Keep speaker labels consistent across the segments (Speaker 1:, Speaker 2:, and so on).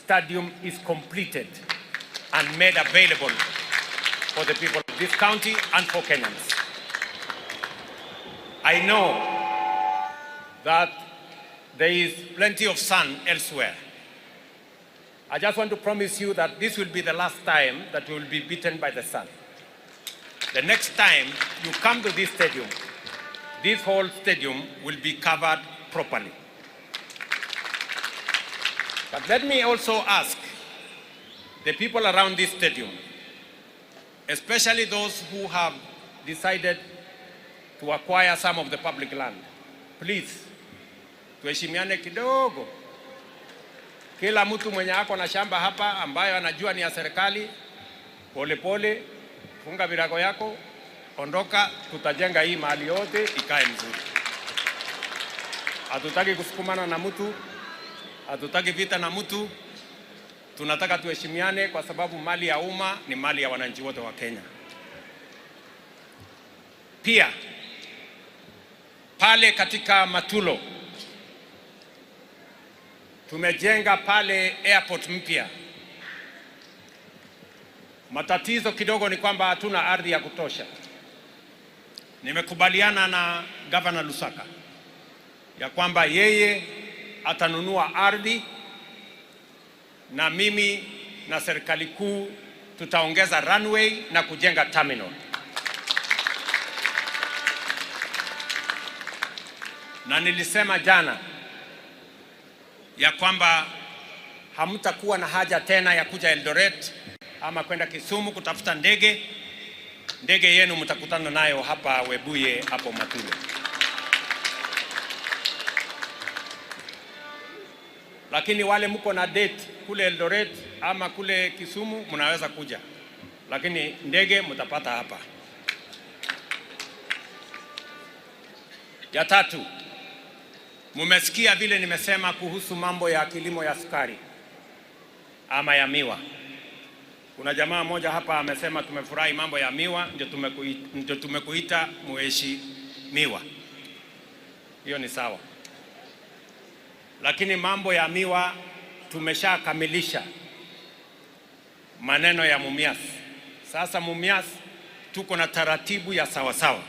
Speaker 1: stadium is completed and made available for the people of this county and for Kenyans. I know that there is plenty of sun elsewhere. I just want to promise you that this will be the last time that we will be beaten by the sun. The next time you come to this stadium, this whole stadium will be covered properly. But let me also ask the people around this stadium, especially those who have decided to acquire some of the public land, please, tuheshimiane kidogo. Kila mtu mwenye ako na shamba hapa ambayo anajua ni ya serikali, polepole, funga virago yako, ondoka, tutajenga hii mahali yote ikae mzuri. Hatutaki kusukumana na mtu, hatutaki vita na mtu. Tunataka tuheshimiane kwa sababu mali ya umma ni mali ya wananchi wote wa Kenya. Pia pale katika Matulo tumejenga pale airport mpya. Matatizo kidogo ni kwamba hatuna ardhi ya kutosha. Nimekubaliana na Governor Lusaka ya kwamba yeye atanunua ardhi na mimi na serikali kuu tutaongeza runway na kujenga terminal. Na nilisema jana ya kwamba hamtakuwa na haja tena ya kuja Eldoret ama kwenda Kisumu kutafuta ndege. Ndege yenu mtakutana nayo hapa Webuye hapo Matulo. Lakini wale mko na date kule Eldoret ama kule Kisumu mnaweza kuja. Lakini ndege mtapata hapa. Ya tatu, mumesikia vile nimesema kuhusu mambo ya kilimo ya sukari ama ya miwa. Kuna jamaa moja hapa amesema tumefurahi mambo ya miwa, ndio tumekuita mheshimiwa. Hiyo ni sawa. Lakini mambo ya miwa tumeshakamilisha maneno ya Mumias. Sasa Mumias tuko na taratibu ya sawasawa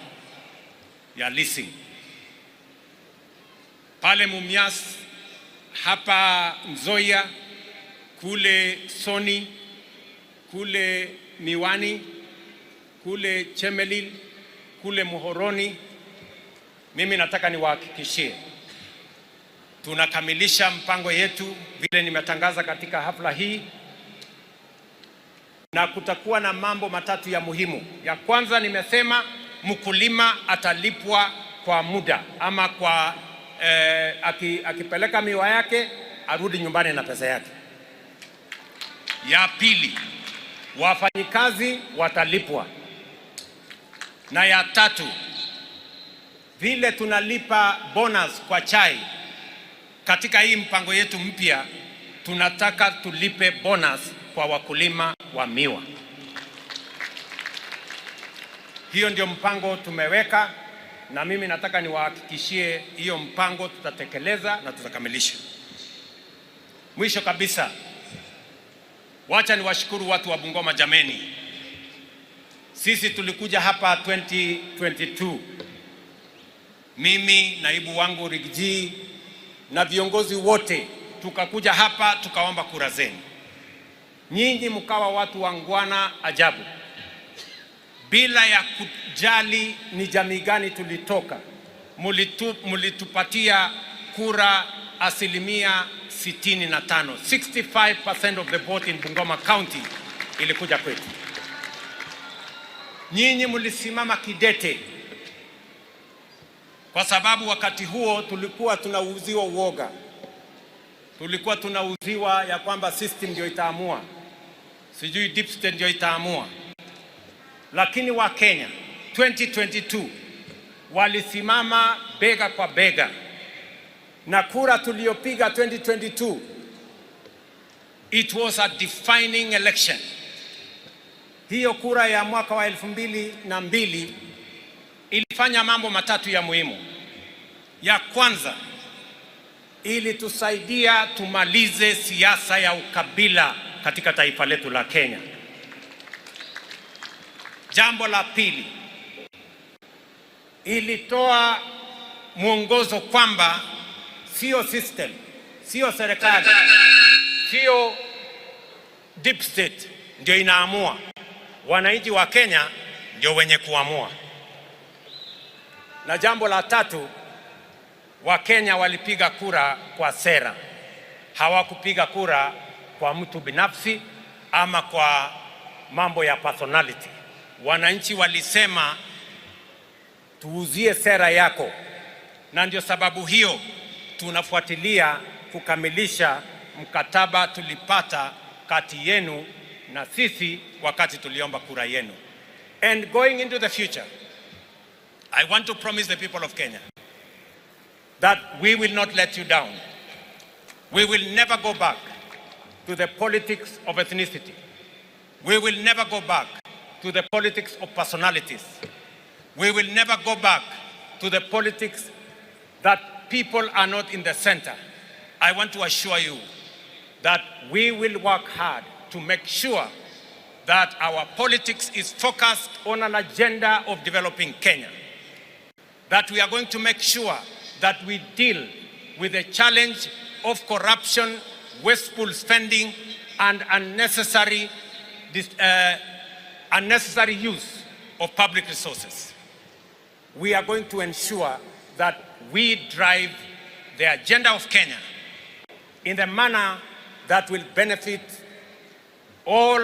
Speaker 1: ya leasing. Pale Mumias, hapa Nzoia, kule Soni, kule Miwani, kule Chemelil, kule Muhoroni, mimi nataka niwahakikishie tunakamilisha mpango yetu vile nimetangaza katika hafla hii, na kutakuwa na mambo matatu ya muhimu. Ya kwanza nimesema mkulima atalipwa kwa muda ama kwa akipeleka miwa yake arudi nyumbani na pesa yake. Ya pili, wafanyikazi watalipwa. Na ya tatu, vile tunalipa bonus kwa chai katika hii mpango yetu mpya, tunataka tulipe bonus kwa wakulima wa miwa. Hiyo ndio mpango tumeweka, na mimi nataka niwahakikishie hiyo mpango tutatekeleza na tutakamilisha. Mwisho kabisa, wacha niwashukuru watu wa Bungoma jameni. Sisi tulikuja hapa 2022. Mimi, naibu wangu Rigji na viongozi wote tukakuja hapa tukaomba kura zenu. Nyinyi mkawa watu wangwana ajabu. Bila ya kujali ni jamii gani tulitoka, mulitupatia kura 65%. 65% of the vote in Bungoma County ilikuja kwetu. Nyinyi mulisimama kidete, kwa sababu wakati huo tulikuwa tunauziwa uoga. Tulikuwa tunauziwa ya kwamba system ndio itaamua, sijui deep state ndio itaamua. Lakini wa Kenya 2022 walisimama bega kwa bega, na kura tuliopiga 2022, it was a defining election. Hiyo kura ya mwaka wa 2002 ilifanya mambo matatu ya muhimu. Ya kwanza, ili tusaidia tumalize siasa ya ukabila katika taifa letu la Kenya. Jambo la pili, ilitoa mwongozo kwamba sio system, sio serikali, sio deep state ndio inaamua. Wananchi wa Kenya ndio wenye kuamua. Na jambo la tatu, Wakenya walipiga kura kwa sera. Hawakupiga kura kwa mtu binafsi ama kwa mambo ya personality. Wananchi walisema tuuzie sera yako, na ndio sababu hiyo tunafuatilia kukamilisha mkataba tulipata kati yenu na sisi wakati tuliomba kura yenu. And going into the future, I want to promise the people of Kenya that we will not let you down. We will never go back to the politics of ethnicity. We will never go back to the politics of personalities. We will never go back to the politics that people are not in the center. I want to assure you that we will work hard to make sure that our politics is focused on an agenda of developing Kenya. That we are going to make sure that we deal with the challenge of corruption, wasteful spending, and unnecessary use of public resources. We are going to ensure that we drive the agenda of Kenya in the manner that will benefit all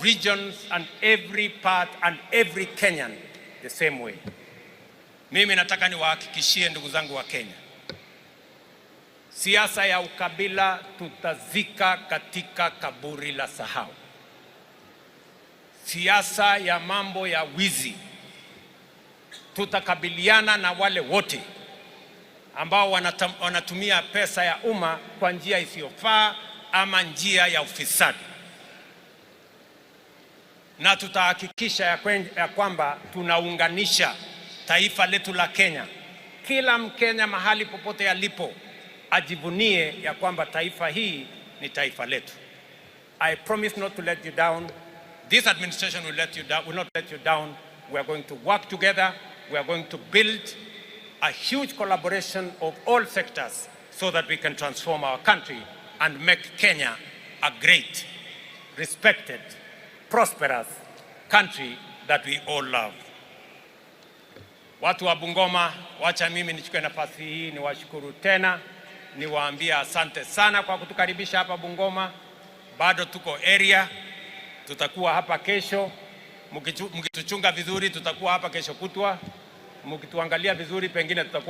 Speaker 1: regions and every part and every Kenyan the same way. Mimi nataka niwahakikishie ndugu zangu wa Kenya, siasa ya ukabila tutazika katika kaburi la sahau. Siasa ya mambo ya wizi, tutakabiliana na wale wote ambao wanatumia pesa ya umma kwa njia isiyofaa ama njia ya ufisadi. Na tutahakikisha ya kwamba tunaunganisha taifa letu la Kenya. Kila Mkenya mahali popote alipo ajivunie ya kwamba taifa hii ni taifa letu. I promise not to let you down. This administration will not let you down. We are going to work together. We are going to build a huge collaboration of all sectors so that we can transform our country and make Kenya a great, respected, prosperous country that we all love. Watu wa Bungoma, wacha mimi nichukue nafasi hii niwashukuru tena, niwaambie asante sana kwa kutukaribisha hapa Bungoma. Bado tuko area, tutakuwa hapa kesho. Mkituchunga vizuri tutakuwa hapa kesho kutwa. Mkituangalia vizuri pengine tutakuwa